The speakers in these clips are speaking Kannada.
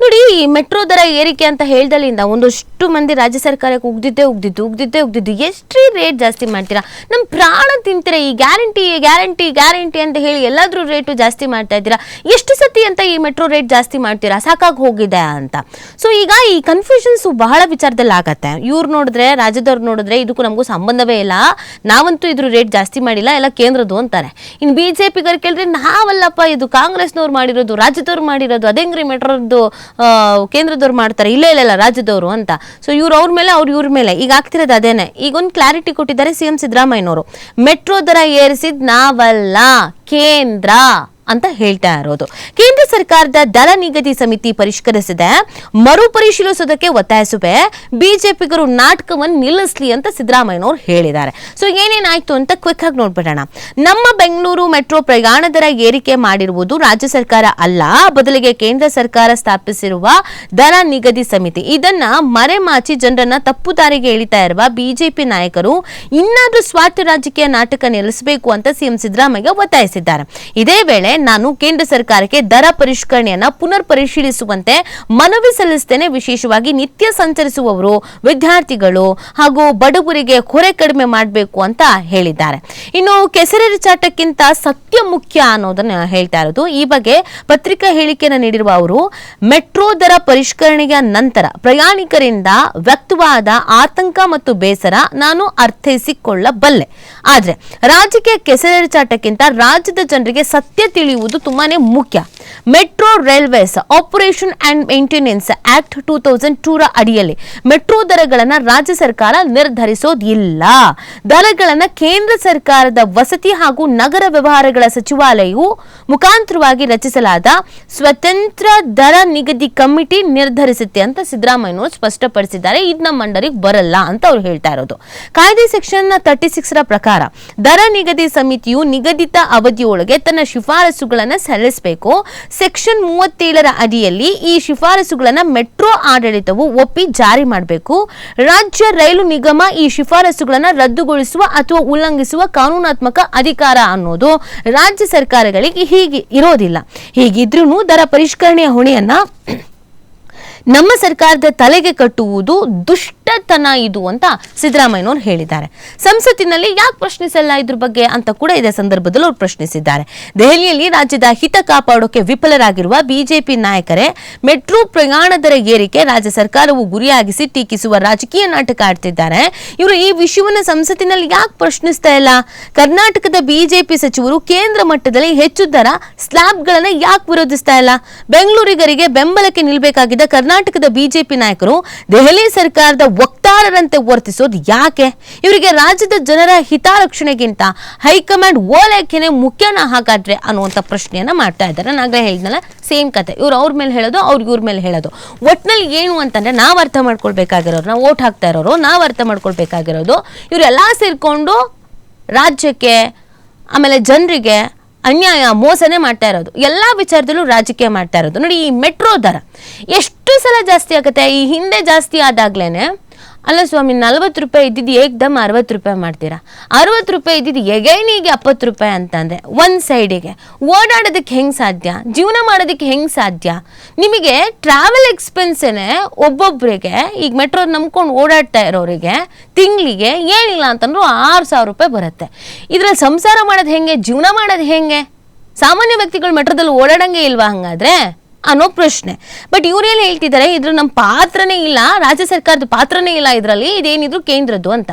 ನೋಡಿ, ಈ ಮೆಟ್ರೋ ದರ ಏರಿಕೆ ಅಂತ ಹೇಳ್ದಲ್ಲಿಂದ ಒಂದಷ್ಟು ಮಂದಿ ರಾಜ್ಯ ಸರ್ಕಾರಕ್ಕೆ ಉಗ್ದಿದ್ದು ಎಷ್ಟ್ರೀ ರೇಟ್ ಜಾಸ್ತಿ ಮಾಡ್ತೀರಾ, ನಮ್ಮ ಪ್ರಾಣ ತಿಂತೀರಾ, ಈ ಗ್ಯಾರಂಟಿ ಗ್ಯಾರಂಟಿ ಗ್ಯಾರಂಟಿ ಅಂತ ಹೇಳಿ ಎಲ್ಲಾದ್ರೂ ರೇಟು ಜಾಸ್ತಿ ಮಾಡ್ತಾ ಇದ್ದೀರಾ, ಎಷ್ಟು ಸತಿ ಅಂತ ಈ ಮೆಟ್ರೋ ರೇಟ್ ಜಾಸ್ತಿ ಮಾಡ್ತೀರಾ, ಸಾಕಾಗಿ ಹೋಗಿದೆ ಅಂತ. ಸೊ ಈಗ ಈ ಕನ್ಫ್ಯೂಷನ್ಸ್ ಬಹಳ ವಿಚಾರದಲ್ಲಿ ಆಗತ್ತೆ. ಇವ್ರು ನೋಡಿದ್ರೆ, ರಾಜ್ಯದವ್ರು ನೋಡಿದ್ರೆ ಇದಕ್ಕೂ ನಮಗೂ ಸಂಬಂಧವೇ ಇಲ್ಲ, ನಾವಂತೂ ಇದ್ರ ರೇಟ್ ಜಾಸ್ತಿ ಮಾಡಿಲ್ಲ, ಎಲ್ಲ ಕೇಂದ್ರದ್ದು ಅಂತಾರೆ. ಇನ್ನು ಬಿಜೆಪಿಗರು ಕೇಳಿದ್ರೆ ನಾವಲ್ಲಪ್ಪ, ಇದು ಕಾಂಗ್ರೆಸ್ನವ್ರು ಮಾಡಿರೋದು, ರಾಜ್ಯದವ್ರು ಮಾಡಿರೋದು, ಅದೇಂಗ್ರಿ ಮೆಟ್ರೋದ್ದು ಕೇಂದ್ರದವ್ರು ಮಾಡ್ತಾರೆ, ಇಲ್ಲ ರಾಜ್ಯದವರು ಅಂತ. ಸೊ ಇವ್ರು ಅವ್ರ ಮೇಲೆ, ಇವ್ರ ಮೇಲೆ ಈಗ ಆಗ್ತಿರೋದು ಅದೇನೆ. ಈಗ ಒಂದು ಕ್ಲಾರಿಟಿ ಕೊಟ್ಟಿದ್ದಾರೆ ಸಿಎಂ ಸಿದ್ದರಾಮಯ್ಯನವರು, ಮೆಟ್ರೋ ದರ ಏರಿಸಿದ್ ನಾವಲ್ಲ, ಕೇಂದ್ರ ಅಂತ ಹೇಳ್ತಾ ಇರೋದು. ಕೇಂದ್ರ ಸರ್ಕಾರದ ದರ ನಿಗದಿ ಸಮಿತಿ ಪರಿಷ್ಕರಿಸಿದೆ, ಮರುಪರಿಶೀಲಿಸುವುದಕ್ಕೆ ಒತ್ತಾಯಿಸುವೆ, ಬಿಜೆಪಿಗರು ನಾಟಕವನ್ನು ನಿಲ್ಲಿಸಲಿ ಅಂತ ಸಿದ್ದರಾಮಯ್ಯನವರು ಹೇಳಿದ್ದಾರೆ. ಸೊ ಏನೇನಾಯ್ತು ಅಂತ ಕ್ವಿಕ್ ಆಗಿ ನೋಡ್ಬಿಡೋಣ. ನಮ್ಮ ಬೆಂಗಳೂರು ಮೆಟ್ರೋ ಪ್ರಯಾಣ ದರ ಏರಿಕೆ ಮಾಡಿರುವುದು ರಾಜ್ಯ ಸರ್ಕಾರ ಅಲ್ಲ, ಬದಲಿಗೆ ಕೇಂದ್ರ ಸರ್ಕಾರ ಸ್ಥಾಪಿಸಿರುವ ದರ ನಿಗದಿ ಸಮಿತಿ. ಇದನ್ನ ಮರೆಮಾಚಿ ಜನರನ್ನ ತಪ್ಪು ದಾರಿಗೆ ಎಳಿತಾ ಇರುವ ಬಿಜೆಪಿ ನಾಯಕರು ಇನ್ನಾದ್ರೂ ಸ್ವಾರ್ಥ ರಾಜಕೀಯ ನಾಟಕ ನಿಲ್ಲಿಸಬೇಕು ಅಂತ ಸಿಎಂ ಸಿದ್ದರಾಮಯ್ಯ ಒತ್ತಾಯಿಸಿದ್ದಾರೆ. ಇದೇ ವೇಳೆ ನಾನು ಕೇಂದ್ರ ಸರ್ಕಾರಕ್ಕೆ ದರ ಪರಿಷ್ಕರಣೆಯನ್ನ ಪುನರ್ ಪರಿಶೀಲಿಸುವಂತೆ ಮನವಿ ಸಲ್ಲಿಸುತ್ತೇನೆ, ವಿಶೇಷವಾಗಿ ನಿತ್ಯ ಸಂಚರಿಸುವವರು, ವಿದ್ಯಾರ್ಥಿಗಳು ಹಾಗೂ ಬಡವರಿಗೆ ಹೊರೆ ಕಡಿಮೆ ಮಾಡಬೇಕು ಅಂತ ಹೇಳಿದ್ದಾರೆ. ಇನ್ನು ಕೆಸರೆರಚಾಟಕ್ಕಿಂತ ಸತ್ಯ ಮುಖ್ಯ ಅನ್ನೋದನ್ನ ಹೇಳ್ತಾ ಇರೋದು. ಈ ಬಗ್ಗೆ ಪತ್ರಿಕಾ ಹೇಳಿಕೆಯನ್ನು ನೀಡಿರುವ ಅವರು, ಮೆಟ್ರೋ ದರ ಪರಿಷ್ಕರಣೆಯ ನಂತರ ಪ್ರಯಾಣಿಕರಿಂದ ವ್ಯಕ್ತವಾದ ಆತಂಕ ಮತ್ತು ಬೇಸರ ನಾನು ಅರ್ಥೈಸಿಕೊಳ್ಳಬಲ್ಲೆ, ಆದ್ರೆ ರಾಜಕೀಯ ಕೆಸರೆರಚಾಟಕ್ಕಿಂತ ರಾಜ್ಯದ ಜನರಿಗೆ ಸತ್ಯ ತಿಳಿಯುವುದು ತುಂಬಾನೇ ಮುಖ್ಯ. Metro railways operation and maintenance act 2002 ರ ಅಡಿಯಲ್ಲಿ ಮೆಟ್ರೋ ದರಗಳನ್ನು ರಾಜ್ಯ ಸರ್ಕಾರ ನಿರ್ಧರಿಸೋದಿಲ್ಲ. ದರಗಳನ್ನು ಕೇಂದ್ರ ಸರ್ಕಾರದ ವಸತಿ ಹಾಗೂ ನಗರ ವ್ಯವಹಾರಗಳ ಸಚಿವಾಲಯವು ಮುಖಾಂತರವಾಗಿ ರಚಿಸಲಾದ ಸ್ವತಂತ್ರ ದರ ನಿಗದಿ ಕಮಿಟಿ ನಿರ್ಧರಿಸುತ್ತೆ ಅಂತ ಸಿದ್ದರಾಮಯ್ಯನವರು ಸ್ಪಷ್ಟಪಡಿಸಿದ್ದಾರೆ. ಇದು ನಮ್ಮ ಮಂಡಳಿಗೆ ಬರಲ್ಲ ಅಂತ ಅವ್ರು ಹೇಳ್ತಾ ಇರೋದು. ಕಾಯ್ದೆ ಸೆಕ್ಷನ್ 36 ರ ಪ್ರಕಾರ ದರ ನಿಗದಿ ಸಮಿತಿಯು ನಿಗದಿತ ಅವಧಿಯೊಳಗೆ ತನ್ನ ಶಿಫಾರಸುಗಳನ್ನು ಸಲ್ಲಿಸಬೇಕು. ಸೆಕ್ಷನ್ 37 ರ ಅಡಿಯಲ್ಲಿ ಈ ಶಿಫಾರಸುಗಳನ್ನು ಮೆಟ್ರೋ ಆಡಳಿತವು ಒಪ್ಪಿ ಜಾರಿ ಮಾಡಬೇಕು. ರಾಜ್ಯ ರೈಲು ನಿಗಮ ಈ ಶಿಫಾರಸುಗಳನ್ನು ರದ್ದುಗೊಳಿಸುವ ಅಥವಾ ಉಲ್ಲಂಘಿಸುವ ಕಾನೂನಾತ್ಮಕ ಅಧಿಕಾರ ಅನ್ನೋದು ರಾಜ್ಯ ಸರ್ಕಾರಗಳಿಗೆ ಹೀಗೆ ಇರೋದಿಲ್ಲ. ಹೀಗಿದ್ರೂ ದರ ಪರಿಷ್ಕರಣೆಯ ಹೊಣೆಯನ್ನ ನಮ್ಮ ಸರ್ಕಾರದ ತಲೆಗೆ ಕಟ್ಟುವುದು ದುಷ್ಟತನ ಇದು ಅಂತ ಸಿದ್ದರಾಮಯ್ಯನವರು ಹೇಳಿದ್ದಾರೆ. ಸಂಸತ್ತಿನಲ್ಲಿ ಯಾಕೆ ಪ್ರಶ್ನಿಸಲ್ಲ ಇದ್ರ ಬಗ್ಗೆ ಅಂತ ಕೂಡ ಇದೇ ಸಂದರ್ಭದಲ್ಲಿ ಅವರು ಪ್ರಶ್ನಿಸಿದ್ದಾರೆ. ದೆಹಲಿಯಲ್ಲಿ ರಾಜ್ಯದ ಹಿತ ಕಾಪಾಡೋಕೆ ವಿಫಲರಾಗಿರುವ ಬಿಜೆಪಿ ನಾಯಕರೇ ಮೆಟ್ರೋ ಪ್ರಯಾಣ ದರ ಏರಿಕೆ ರಾಜ್ಯ ಸರ್ಕಾರವು ಗುರಿಯಾಗಿಸಿ ಟೀಕಿಸುವ ರಾಜಕೀಯ ನಾಟಕ ಆಡ್ತಿದ್ದಾರೆ. ಇವರು ಈ ವಿಷಯವನ್ನು ಸಂಸತ್ತಿನಲ್ಲಿ ಯಾಕೆ ಪ್ರಶ್ನಿಸ್ತಾ ಇಲ್ಲ? ಕರ್ನಾಟಕದ ಬಿಜೆಪಿ ಸಚಿವರು ಕೇಂದ್ರ ಮಟ್ಟದಲ್ಲಿ ಹೆಚ್ಚು ದರ ಸ್ಲಾಬ್ಗಳನ್ನ ಯಾಕೆ ವಿರೋಧಿಸ್ತಾ ಇಲ್ಲ? ಬೆಂಗಳೂರಿಗರಿಗೆ ಬೆಂಬಲಕ್ಕೆ ನಿಲ್ಲಬೇಕಾಗಿದ್ದ ಕರ್ನಾಟಕದ ಬಿಜೆಪಿ ನಾಯಕರು ದೆಹಲಿ ಸರ್ಕಾರದ ವಕ್ತಾರರಂತೆ ವರ್ತಿಸೋದು ಯಾಕೆ? ಇವರಿಗೆ ರಾಜ್ಯದ ಜನರ ಹಿತರಕ್ಷಣೆಗಿಂತ ಹೈಕಮಾಂಡ್ ಓಲೈಕೆನೆ ಮುಖ್ಯನ ಹಾಗಾದ್ರೆ ಅನ್ನುವಂಥ ಪ್ರಶ್ನೆಯನ್ನ ಮಾಡ್ತಾ ಇದ್ದಾರೆ. ನಾಗಲೇ ಹೇಳಿದ್ನಲ್ಲ, ಸೇಮ್ ಕತೆ. ಇವ್ರು ಅವ್ರ ಮೇಲೆ ಹೇಳೋದು, ಅವ್ರಿಗೆ ಇವ್ರ ಮೇಲೆ ಹೇಳೋದು. ಒಟ್ನಲ್ಲಿ ಏನು ಅಂತಂದ್ರೆ, ನಾವು ಅರ್ಥ ಮಾಡ್ಕೊಳ್ಬೇಕಾಗಿರೋರು, ನಾವು ಓಟ್ ಹಾಕ್ತಾ ಇರೋರು, ನಾವು ಅರ್ಥ ಮಾಡ್ಕೊಳ್ಬೇಕಾಗಿರೋದು, ಇವರೆಲ್ಲ ಸೇರ್ಕೊಂಡು ರಾಜ್ಯಕ್ಕೆ ಆಮೇಲೆ ಜನರಿಗೆ ಅನ್ಯಾಯ ಮೋಸನೆ ಮಾಡ್ತಾ ಇರೋದು, ಎಲ್ಲ ವಿಚಾರದಲ್ಲೂ ರಾಜಕೀಯ ಮಾಡ್ತಾ ಇರೋದು. ನೋಡಿ, ಈ ಮೆಟ್ರೋ ದರ ಎಷ್ಟು ಸಲ ಜಾಸ್ತಿ ಆಗುತ್ತೆ. ಈ ಹಿಂದೆ ಜಾಸ್ತಿ ಆದಾಗ್ಲೇನೆ, ಅಲ್ಲ ಸ್ವಾಮಿ 40 ರೂಪಾಯಿ ಇದ್ದಿದ್ದು ಏಕ್ದಮ್ 60 ರೂಪಾಯಿ ಮಾಡ್ತೀರಾ, 60 ರೂಪಾಯಿ ಇದ್ದಿದ್ದು ಎಗೈನಿಗೆ 70 ರೂಪಾಯಿ ಅಂತಂದ್ರೆ ಒಂದ್ ಸೈಡಿಗೆ ಓಡಾಡೋದಕ್ಕೆ ಹೆಂಗ್ ಸಾಧ್ಯ? ಜೀವನ ಮಾಡೋದಕ್ಕೆ ಹೆಂಗ್ ಸಾಧ್ಯ? ನಿಮಗೆ ಟ್ರಾವೆಲ್ ಎಕ್ಸ್ಪೆನ್ಸೇನೆ ಒಬ್ಬೊಬ್ಬರಿಗೆ, ಈಗ ಮೆಟ್ರೋ ನಂಬ್ಕೊಂಡು ಓಡಾಡ್ತಾ ಇರೋರಿಗೆ ತಿಂಗಳಿಗೆ ಏನಿಲ್ಲ ಅಂತಂದ್ರೂ 6,000 ರೂಪಾಯಿ ಬರುತ್ತೆ. ಇದ್ರಲ್ಲಿ ಸಂಸಾರ ಮಾಡೋದು ಹೆಂಗೆ? ಜೀವನ ಮಾಡೋದು ಹೆಂಗೆ? ಸಾಮಾನ್ಯ ವ್ಯಕ್ತಿಗಳು ಮೆಟ್ರೋದಲ್ಲಿ ಓಡಾಡಂಗೆ ಇಲ್ವಾ ಹಂಗಾದ್ರೆ ಅನ್ನೋ ಪ್ರಶ್ನೆ. ಬಟ್ ಇವ್ರೇನು ಹೇಳ್ತಿದ್ದಾರೆ, ಇದ್ರ ನಮ್ಮ ಪಾತ್ರನೇ ಇಲ್ಲ, ರಾಜ್ಯ ಸರ್ಕಾರದ ಪಾತ್ರನೇ ಇಲ್ಲ ಇದರಲ್ಲಿ, ಇದೇನಿದ್ರು ಕೇಂದ್ರದ್ದು ಅಂತ.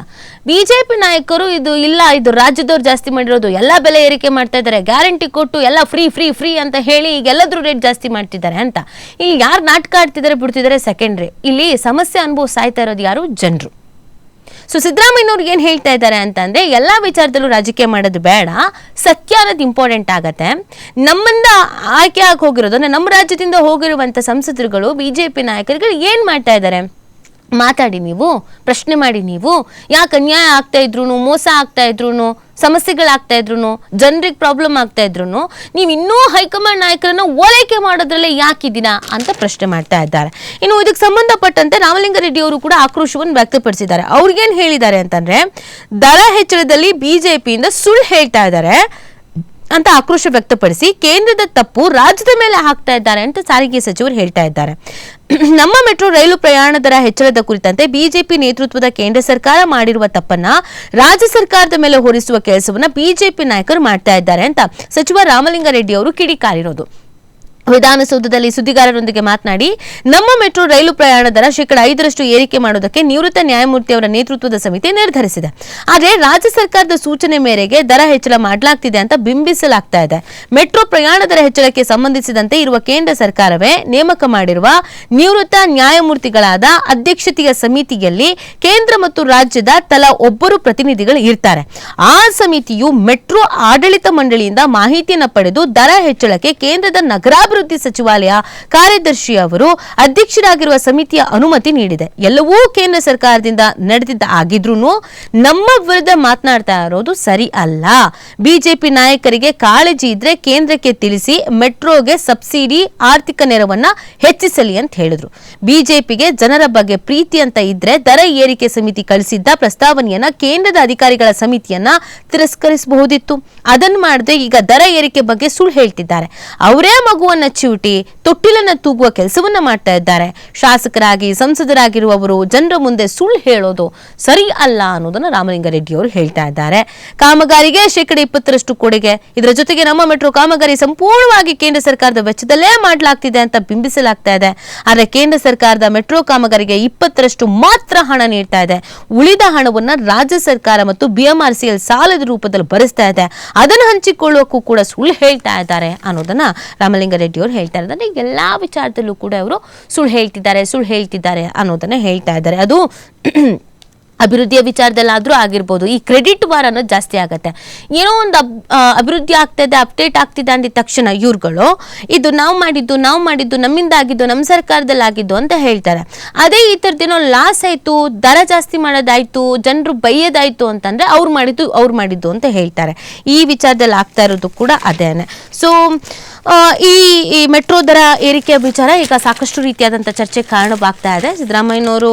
ಬಿಜೆಪಿ ನಾಯಕರು ಇದು ಇಲ್ಲ, ಇದು ರಾಜ್ಯದವ್ರು ಜಾಸ್ತಿ ಮಾಡಿರೋದು, ಎಲ್ಲ ಬೆಲೆ ಏರಿಕೆ ಮಾಡ್ತಾ ಇದ್ದಾರೆ, ಗ್ಯಾರಂಟಿ ಕೊಟ್ಟು ಎಲ್ಲ ಫ್ರೀ ಫ್ರೀ ಫ್ರೀ ಅಂತ ಹೇಳಿ ಈಗ ಎಲ್ಲದ್ರೂ ರೇಟ್ ಜಾಸ್ತಿ ಮಾಡ್ತಿದ್ದಾರೆ ಅಂತ. ಇಲ್ಲಿ ಯಾರು ನಾಟಕ ಆಡ್ತಿದ್ದಾರೆ ಬಿಡ್ತಿದ್ದಾರೆ ಸೆಕೆಂಡ್ರಿ, ಇಲ್ಲಿ ಸಮಸ್ಯೆ ಅನುಭವಿಸ್ತಾ ಇರೋದು ಯಾರು? ಜನರು. ಸೊ ಸಿದ್ದರಾಮಯ್ಯನವ್ರಿಗೆ ಏನು ಹೇಳ್ತಾ ಇದ್ದಾರೆ ಅಂತಂದ್ರೆ, ಎಲ್ಲ ವಿಚಾರದಲ್ಲೂ ರಾಜಕೀಯ ಮಾಡೋದು ಬೇಡ, ಸತ್ಯ ಅನ್ನೋದು ಇಂಪಾರ್ಟೆಂಟ್ ಆಗತ್ತೆ. ನಮ್ಮಿಂದ ಆಯ್ಕೆ ಆಗಿ ಹೋಗಿರೋದು ಅಂದ್ರೆ ನಮ್ಮ ರಾಜ್ಯದಿಂದ ಹೋಗಿರುವಂತ ಸಂಸದರುಗಳು, ಬಿಜೆಪಿ ನಾಯಕರುಗಳು ಏನ್ ಮಾಡ್ತಾ ಇದ್ದಾರೆ? ಮಾತಾಡಿ ನೀವು, ಪ್ರಶ್ನೆ ಮಾಡಿ ನೀವು. ಯಾಕೆ ಅನ್ಯಾಯ ಆಗ್ತಾ ಇದ್ರು, ಮೋಸ ಆಗ್ತಾ ಇದ್ರು, ಸಮಸ್ಯೆಗಳಾಗ್ತಾ ಇದ್ರು, ಜನರಿಗೆ ಪ್ರಾಬ್ಲಮ್ ಆಗ್ತಾ ಇದ್ರು, ನೀವು ಇನ್ನೂ ಹೈಕಮಾಂಡ್ ನಾಯಕರನ್ನ ಓಲೈಕೆ ಮಾಡೋದ್ರಲ್ಲೇ ಯಾಕಿದ್ದೀರಾ ಅಂತ ಪ್ರಶ್ನೆ ಮಾಡ್ತಾ ಇದ್ದಾರೆ. ಇನ್ನು ಇದಕ್ಕೆ ಸಂಬಂಧಪಟ್ಟಂತೆ ರಾಮಲಿಂಗಾರೆಡ್ಡಿ ಅವರು ಕೂಡ ಆಕ್ರೋಶವನ್ನು ವ್ಯಕ್ತಪಡಿಸಿದ್ದಾರೆ. ಅವ್ರಿಗೇನು ಹೇಳಿದ್ದಾರೆ ಅಂತಂದ್ರೆ, ದರ ಹೆಚ್ಚಳದಲ್ಲಿ ಬಿಜೆಪಿಯಿಂದ ಸುಳ್ಳು ಹೇಳ್ತಾ ಇದ್ದಾರೆ, ಅಂತ ಆಕ್ರೋಶ ವ್ಯಕ್ತಪಡಿಸಿ ಕೇಂದ್ರದ ತಪ್ಪು ರಾಜ್ಯದ ಮೇಲೆ ಹಾಕ್ತಾ ಇದ್ದಾರೆ ಅಂತ ಸಾರಿಗೆ ಸಚಿವರು ಹೇಳ್ತಾ ಇದ್ದಾರೆ. ನಮ್ಮ ಮೆಟ್ರೋ ರೈಲು ಪ್ರಯಾಣ ದರ ಹೆಚ್ಚಳದ ಕುರಿತಂತೆ ಬಿಜೆಪಿ ನೇತೃತ್ವದ ಕೇಂದ್ರ ಸರ್ಕಾರ ಮಾಡಿರುವ ತಪ್ಪನ್ನ ರಾಜ್ಯ ಸರ್ಕಾರದ ಮೇಲೆ ಹೊರಿಸುವ ಕೆಲಸವನ್ನ ಬಿಜೆಪಿ ನಾಯಕರು ಮಾಡ್ತಾ ಇದ್ದಾರೆ ಅಂತ ಸಚಿವ ರಾಮಲಿಂಗಾರೆಡ್ಡಿ ಅವರು ಕಿಡಿಕಾರಿರೋದು. ವಿಧಾನಸೌಧದಲ್ಲಿ ಸುದ್ದಿಗಾರರೊಂದಿಗೆ ಮಾತನಾಡಿ, ನಮ್ಮ ಮೆಟ್ರೋ ರೈಲು ಪ್ರಯಾಣ ದರ 5% ಏರಿಕೆ ಮಾಡುವುದಕ್ಕೆ ನಿವೃತ್ತ ನ್ಯಾಯಮೂರ್ತಿ ಅವರ ನೇತೃತ್ವದ ಸಮಿತಿ ನಿರ್ಧರಿಸಿದೆ. ಆದರೆ ರಾಜ್ಯ ಸರ್ಕಾರದ ಸೂಚನೆ ಮೇರೆಗೆ ದರ ಹೆಚ್ಚಳ ಮಾಡಲಾಗ್ತಿದೆ ಅಂತ ಬಿಂಬಿಸಲಾಗ್ತಾ ಇದೆ. ಮೆಟ್ರೋ ಪ್ರಯಾಣ ದರ ಹೆಚ್ಚಳಕ್ಕೆ ಸಂಬಂಧಿಸಿದಂತೆ ಇರುವ ಕೇಂದ್ರ ಸರ್ಕಾರವೇ ನೇಮಕ ಮಾಡಿರುವ ನಿವೃತ್ತ ನ್ಯಾಯಮೂರ್ತಿಗಳಾದ ಅಧ್ಯಕ್ಷತೆಯ ಸಮಿತಿಯಲ್ಲಿ ಕೇಂದ್ರ ಮತ್ತು ರಾಜ್ಯದ ತಲಾ ಒಬ್ಬರು ಪ್ರತಿನಿಧಿಗಳು ಇರ್ತಾರೆ. ಆ ಸಮಿತಿಯು ಮೆಟ್ರೋ ಆಡಳಿತ ಮಂಡಳಿಯಿಂದ ಮಾಹಿತಿಯನ್ನು ಪಡೆದು ದರ ಹೆಚ್ಚಳಕ್ಕೆ ಕೇಂದ್ರದ ನಗರಾಭಿವೃದ್ಧಿ ಸಚಿವಾಲಯ ಕಾರ್ಯದರ್ಶಿ ಅವರು ಅಧ್ಯಕ್ಷರಾಗಿರುವ ಸಮಿತಿಯ ಅನುಮತಿ ನೀಡಿದೆ. ಎಲ್ಲವೂ ಕೇಂದ್ರ ಸರ್ಕಾರದಿಂದ ನಡೆದಿದ್ದ ಆಗಿದ್ರೂ ನಮ್ಮ ವಿರುದ್ಧ ಮಾತನಾಡ್ತಾ ಇರೋದು ಸರಿ ಅಲ್ಲ. ಬಿಜೆಪಿ ನಾಯಕರಿಗೆ ಕಾಳಜಿ ಇದ್ರೆ ಕೇಂದ್ರಕ್ಕೆ ತಿಳಿಸಿ ಮೆಟ್ರೋಗೆ ಸಬ್ಸಿಡಿ ಆರ್ಥಿಕ ನೆರವನ್ನ ಹೆಚ್ಚಿಸಲಿ ಅಂತ ಹೇಳಿದ್ರು. ಬಿಜೆಪಿಗೆ ಜನರ ಬಗ್ಗೆ ಪ್ರೀತಿ ಅಂತ ಇದ್ರೆ ದರ ಏರಿಕೆ ಸಮಿತಿ ಕಳಿಸಿದ್ದ ಪ್ರಸ್ತಾವನೆಯನ್ನ ಕೇಂದ್ರದ ಅಧಿಕಾರಿಗಳ ಸಮಿತಿಯನ್ನ ತಿರಸ್ಕರಿಸಬಹುದಿತ್ತು. ಅದನ್ನು ಮಾಡದೆ ಈಗ ದರ ಏರಿಕೆ ಬಗ್ಗೆ ಸುಳ್ಳು ಹೇಳ್ತಿದ್ದಾರೆ. ಅವರೇ ಮಗುವನ್ನ ಚಿವುಟಿ ತೊಟ್ಟಿಲನ್ನ ತೂಗುವ ಕೆಲಸವನ್ನ ಮಾಡ್ತಾ ಇದ್ದಾರೆ. ಶಾಸಕರಾಗಿ ಸಂಸದರಾಗಿರುವವರು ಜನರ ಮುಂದೆ ಸುಳ್ಳು ಹೇಳೋದು ಸರಿ ಅಲ್ಲ ಅನ್ನೋದನ್ನ ರಾಮಲಿಂಗಾರೆಡ್ಡಿ ಅವರು ಹೇಳ್ತಾ ಇದ್ದಾರೆ. ಕಾಮಗಾರಿಗೆ 20% ಕೊಡುಗೆ, ಇದರ ಜೊತೆಗೆ ನಮ್ಮ ಮೆಟ್ರೋ ಕಾಮಗಾರಿ ಸಂಪೂರ್ಣವಾಗಿ ಕೇಂದ್ರ ಸರ್ಕಾರದ ವೆಚ್ಚದಲ್ಲೇ ಮಾಡಲಾಗ್ತಿದೆ ಅಂತ ಬಿಂಬಿಸಲಾಗ್ತಾ ಇದೆ. ಆದರೆ ಕೇಂದ್ರ ಸರ್ಕಾರದ ಮೆಟ್ರೋ ಕಾಮಗಾರಿಗೆ 20% ಮಾತ್ರ ಹಣ ನೀಡ್ತಾ ಇದೆ. ಉಳಿದ ಹಣವನ್ನ ರಾಜ್ಯ ಸರ್ಕಾರ ಮತ್ತು ಬಿಎಂಆರ್ಸಿಎಲ್ ಸಾಲದ ರೂಪದಲ್ಲಿ ಭರಿಸ್ತಾ ಇದೆ. ಅದನ್ನು ಹಂಚಿಕೊಳ್ಳುವಕ್ಕೂ ಕೂಡ ಸುಳ್ಳು ಹೇಳ್ತಾ ಇದ್ದಾರೆ ಅನ್ನೋದನ್ನ ರಾಮಲಿಂಗಾರೆಡ್ಡಿ ಅವರು ಹೇಳ್ತಾ ಇದ್ದಾರೆ. ಎಲ್ಲಾ ವಿಚಾರದಲ್ಲೂ ಕೂಡ ಅವರು ಸುಳ್ಳು ಹೇಳ್ತಿದ್ದಾರೆ ಅನ್ನೋದನ್ನ ಹೇಳ್ತಾ ಇದ್ದಾರೆ. ಅದು ಅಭಿವೃದ್ಧಿಯ ವಿಚಾರದಲ್ಲಾದ್ರೂ ಆಗಿರ್ಬೋದು. ಈ ಕ್ರೆಡಿಟ್ ವಾರ್ ಅನ್ನೋದು ಜಾಸ್ತಿ ಆಗತ್ತೆ. ಏನೋ ಒಂದು ಅಭಿವೃದ್ಧಿ ಆಗ್ತಿದೆ, ಅಪ್ಡೇಟ್ ಆಗ್ತಿದೆ ಅಂದಿದ ತಕ್ಷಣ ಇವ್ರುಗಳು ಇದು ನಾವು ಮಾಡಿದ್ದು ನಮ್ಮಿಂದ ಆಗಿದ್ದು, ನಮ್ಮ ಸರ್ಕಾರದಲ್ಲಿ ಆಗಿದ್ದು ಅಂತ ಹೇಳ್ತಾರೆ. ಅದೇ ಈ ಥರದ್ದೇನೋ ಲಾಸ್ ಆಯ್ತು, ದರ ಜಾಸ್ತಿ ಮಾಡೋದಾಯ್ತು, ಜನರು ಬೈಯೋದಾಯ್ತು ಅಂತಂದ್ರೆ ಅವ್ರು ಮಾಡಿದ್ದು ಅಂತ ಹೇಳ್ತಾರೆ. ಈ ವಿಚಾರದಲ್ಲಿ ಆಗ್ತಾ ಇರೋದು ಕೂಡ ಅದೇನೆ. ಸೊ ಈ ಮೆಟ್ರೋ ದರ ಏರಿಕೆಯ ವಿಚಾರ ಈಗ ಸಾಕಷ್ಟು ರೀತಿಯಾದಂಥ ಚರ್ಚೆ ಕಾರಣವಾಗ್ತಾ ಇದೆ. ಸಿದ್ದರಾಮಯ್ಯನವರು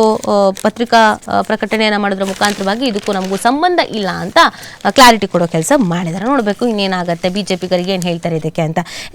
ಪತ್ರಿಕಾ ಪ್ರಕಟಣೆಯನ್ನು ಮಾಡೋದ್ರ ಮುಖಾಂತರವಾಗಿ ಇದಕ್ಕೂ ನಮಗೂ ಸಂಬಂಧ ಇಲ್ಲ ಅಂತ ಕ್ಲಾರಿಟಿ ಕೊಡೋ ಕೆಲಸ ಮಾಡಿದ್ದಾರೆ. ನೋಡಬೇಕು ಇನ್ನೇನಾಗುತ್ತೆ, ಬಿಜೆಪಿಗರಿಗೆ ಏನು ಹೇಳ್ತಾರೆ ಇದಕ್ಕೆ ಅಂತ.